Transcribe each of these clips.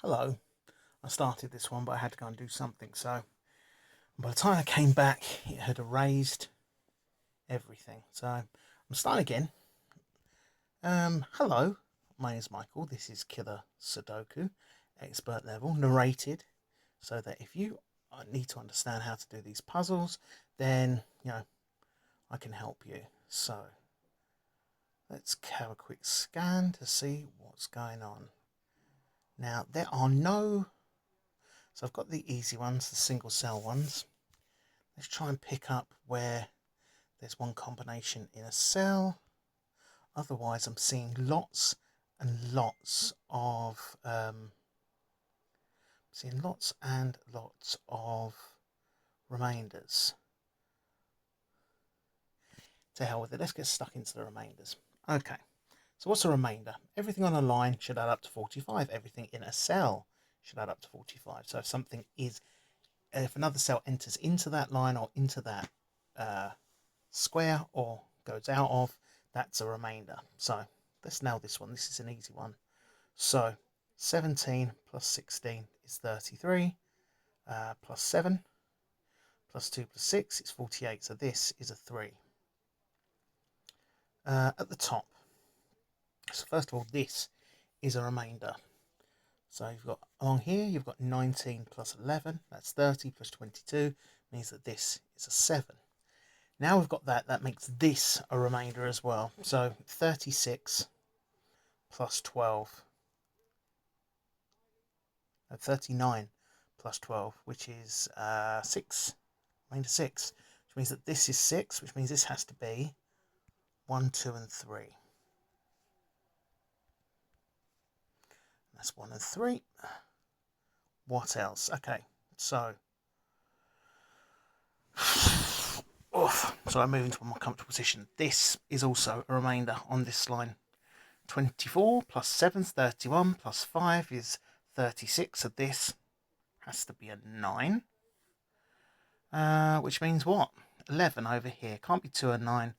hello. I started this one, but I had to go and do something. So by the time I came back, it had erased everything. So I'm starting again. Hello. My name is Michael. This is Killer Sudoku, expert level, narrated, so that if you need to understand how to do these puzzles, then I can help you. So let's have a quick scan to see what's going on. Now there are no. So I've got the easy ones, the single cell ones. Let's try and pick up where there's one combination in a cell. Otherwise, I'm seeing lots and lots of remainders. To hell with it. Let's get stuck into the remainders. Okay. So what's a remainder? Everything on a line should add up to 45. Everything in a cell should add up to 45. So if another cell enters into that line or into that square or goes out of, that's a remainder. So let's nail this one. This is an easy one. So 17 plus 16 is 33, plus 7 plus 2 plus 6 is 48. So this is a 3. At the top, so first of all, this is a remainder. So you've got along here, you've got 19 plus 11, that's 30 plus 22, means that this is a 7. Now we've got that makes this a remainder as well. So 36 plus 12, 39 plus 12, which is 6, remainder 6, which means that this is 6, which means this has to be 1, 2, and 3. That's 1 and 3. What else? Okay, so so I move into a more comfortable position. This is also a remainder on this line. 24 plus 7 is 31, plus 5 is 36, so this has to be a 9. Which means what? 11 over here. Can't be 2 and 9,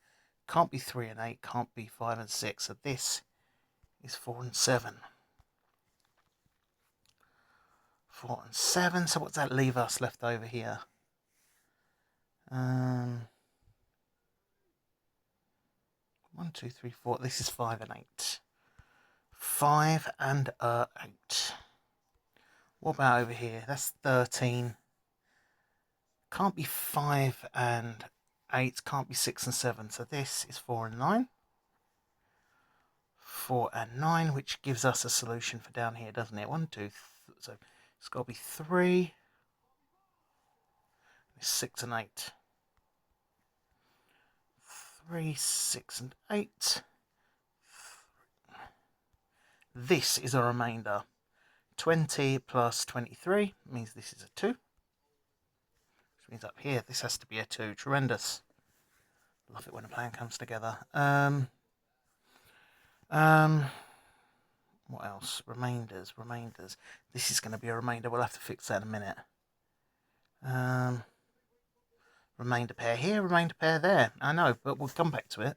can't be 3 and 8, can't be 5 and 6, so this is 4 and 7. 4 and 7, so what does that leave us left over here? 1, 2, 3, 4. This is 5 and 8. 5 and 8. What about over here? That's 13. Can't be 5 and 8. Can't be 6 and 7. So this is 4 and 9. 4 and 9, which gives us a solution for down here, doesn't it? 1, 2, so it's got to be 3. 6 and 8. 3, 6 and 8. This is a remainder. 20 plus 23 means this is a 2. Which means up here this has to be a 2. Tremendous. Love it when a plan comes together. What else? Remainders. This is going to be a remainder. We'll have to fix that in a minute. Remainder pair here, remainder pair there. I know, but we'll come back to it.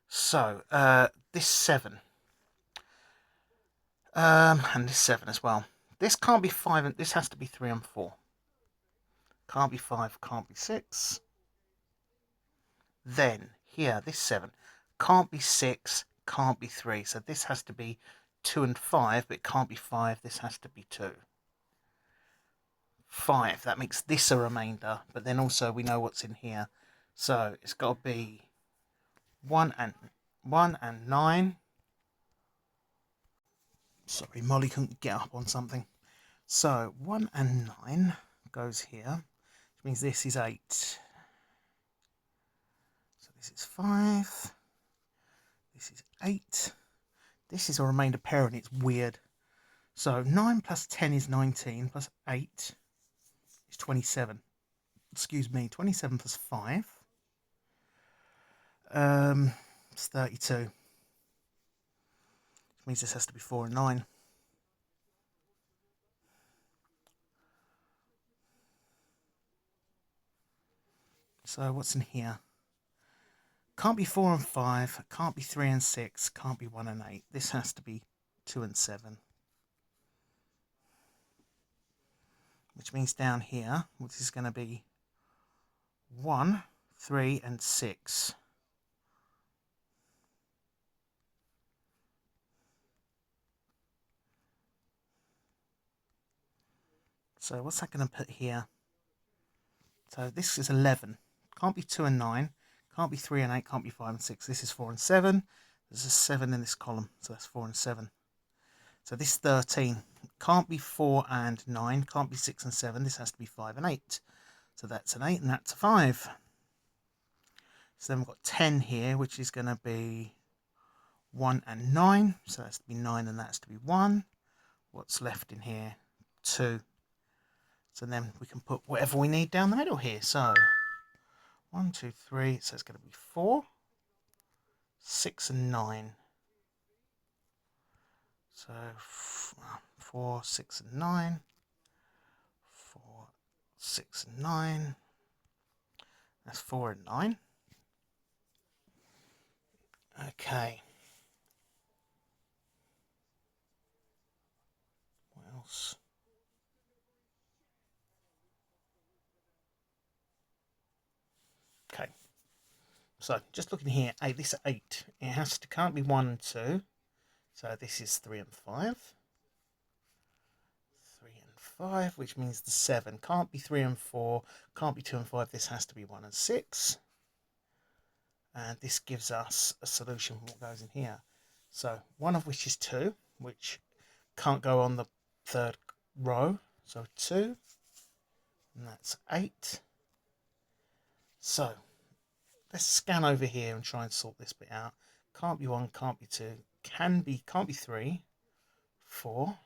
So, this 7. And this 7 as well. This can't be 5, and this has to be 3 and 4. Can't be 5, can't be 6. Then, here, this 7. Can't be 6, can't be 3. So this has to be 2 and 5, but it can't be 5. This has to be 2. 5, that makes this a remainder, but then also we know what's in here. So it's got to be 1 and 9. Sorry, Molly couldn't get up on something. So 1 and 9 goes here, which means this is 8. So this is 5. This is 8. This is a remainder pair and it's weird. So 9 plus 10 is 19, plus 8 is 27. Excuse me, 27 plus 5. It's 32. Which means this has to be 4 and 9. So what's in here? Can't be 4 and 5, can't be 3 and 6, can't be 1 and 8. This has to be 2 and 7. which means down here, which is going to be 1, 3 and 6. So what's that going to put here? So this is 11. Can't be 2 and 9. Can't be 3 and 8. Can't be 5 and 6. This is 4 and 7. There's a 7 in this column. So that's 4 and 7. So this 13. Can't be 4 and 9. Can't be 6 and 7. This has to be 5 and 8. So that's an 8 and that's a 5. So then we've got 10 here, which is going to be 1 and 9. So that's to be 9 and that's to be 1. What's left in here? 2. So then we can put whatever we need down the middle here. So 1, 2, 3. So it's going to be 4, 6 and 9. So 4, 6 and 9. 4, 6 and 9. That's 4 and 9. Okay. What else? Okay. So just looking here, 8. This is 8. It can't be 1 and 2. So this is 3 and 5. 3 and 5, which means the 7 can't be 3 and 4. Can't be 2 and 5. This has to be 1 and 6. And this gives us a solution for what goes in here. So one of which is 2, which can't go on the third row. So 2, and that's 8. So let's scan over here and try and sort this bit out. Can't be 1, can't be 2, can't be 3, 4.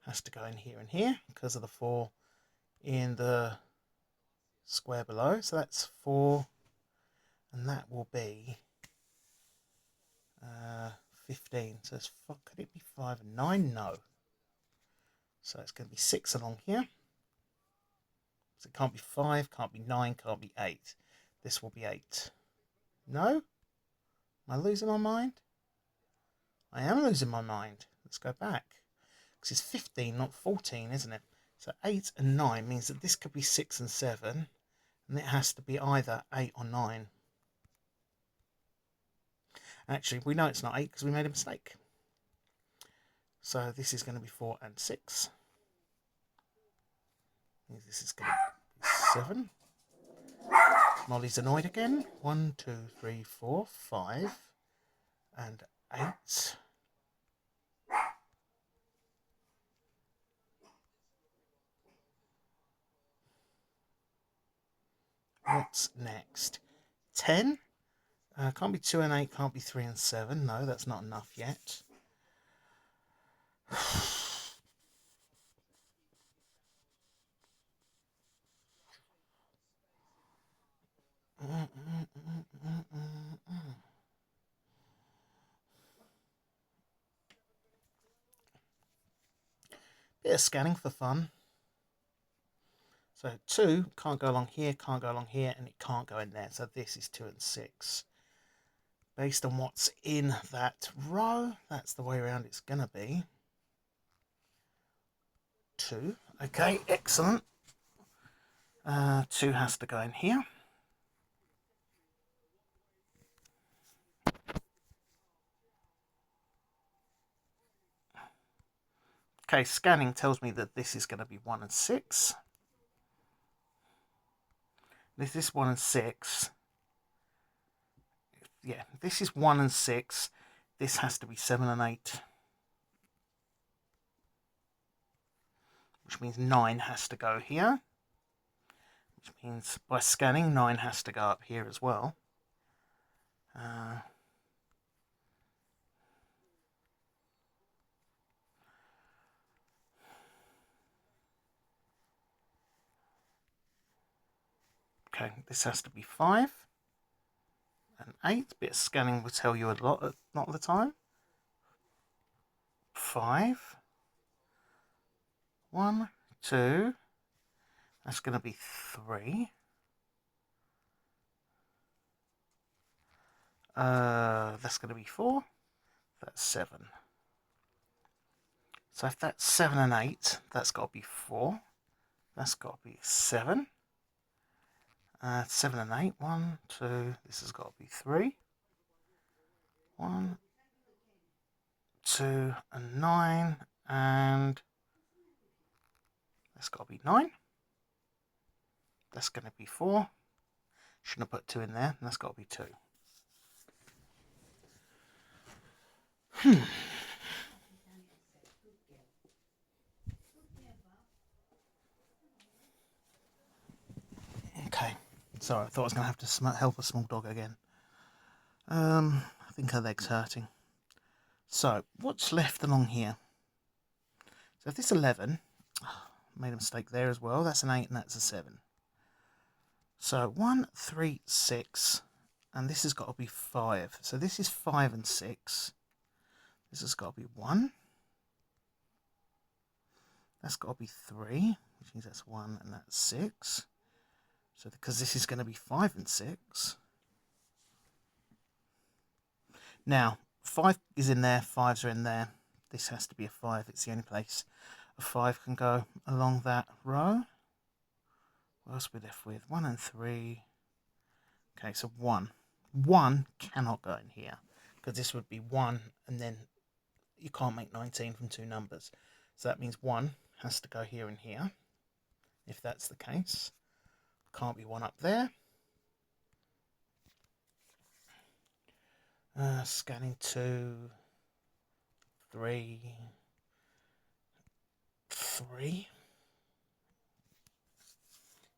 Has to go in here and here because of the 4 in the square below. So that's 4. And that will be 15. So it's, could it be 5 and 9? No. So it's going to be 6 along here. So it can't be 5, can't be 9, can't be 8. This will be 8. No? Am I losing my mind? I am losing my mind. Let's go back. Because it's 15, not 14, isn't it? So 8 and 9 means that this could be 6 and 7. And it has to be either 8 or 9. Actually, we know it's not 8 because we made a mistake. So this is going to be 4 and 6. This is going to be 7. Molly's annoyed again. 1, 2, 3, 4, 5 and 8. What's next? 10. Can't be 2 and 8, can't be 3 and 7. No, that's not enough yet. Bit of scanning for fun. So 2 can't go along here, can't go along here, and it can't go in there. So this is 2 and 6. Based on what's in that row, that's the way around it's going to be. 2. Okay, excellent. 2 has to go in here. Okay, scanning tells me that this is going to be 1 and 6. This is 1 and 6. Yeah, this is 1 and 6. This has to be 7 and 8. Which means 9 has to go here. Which means by scanning, 9 has to go up here as well. Okay, this has to be 5 and 8. A bit of scanning will tell you a lot of the time. 5. 1, 2. That's going to be 3. That's going to be 4. That's 7. So if that's 7 and 8, that's got to be 4. That's got to be 7. 7 and 8. 1, 2. This has got to be 3. 1, 2, and 9. And that's got to be 9. That's going to be 4. Shouldn't have put 2 in there. And that's got to be 2. Okay. Sorry, I thought I was going to have to help a small dog again. I think her leg's hurting. So, what's left along here? So if this is 11, made a mistake there as well. That's an 8 and that's a 7. So 1, 3, 6, and this has got to be 5. So this is 5 and 6. This has got to be 1. That's got to be 3, which means that's 1 and that's 6. So because this is going to be 5 and 6. Now, 5 is in there, 5s are in there. This has to be a 5. It's the only place a 5 can go along that row. What else are we left with? 1 and 3. Okay, so 1. 1 cannot go in here because this would be 1 and then you can't make 19 from 2 numbers. So that means 1 has to go here and here. If that's the case, can't be 1 up there. Scanning 2, 3, 3.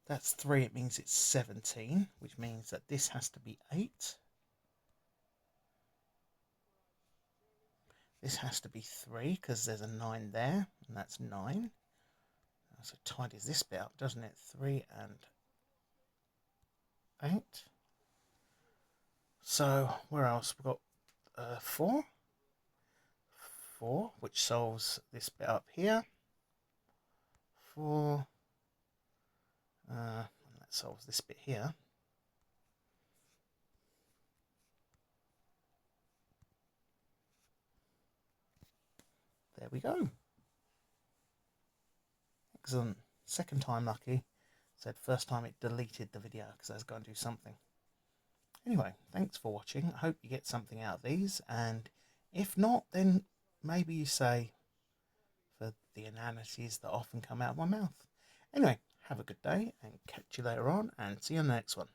That's 3, it means it's 17, which means that this has to be 8. This has to be 3, because there's a 9 there, and that's 9. So it tidies this bit up, doesn't it? 3 and 8. So, where else? We've got 4. 4, which solves this bit up here. 4. And that solves this bit here. There we go. Excellent. Second time lucky. Said first time it deleted the video because I was going to do something. Anyway, thanks for watching. I hope you get something out of these. And if not, then maybe you say for the inanities that often come out of my mouth. Anyway, have a good day and catch you later on and see you on the next one.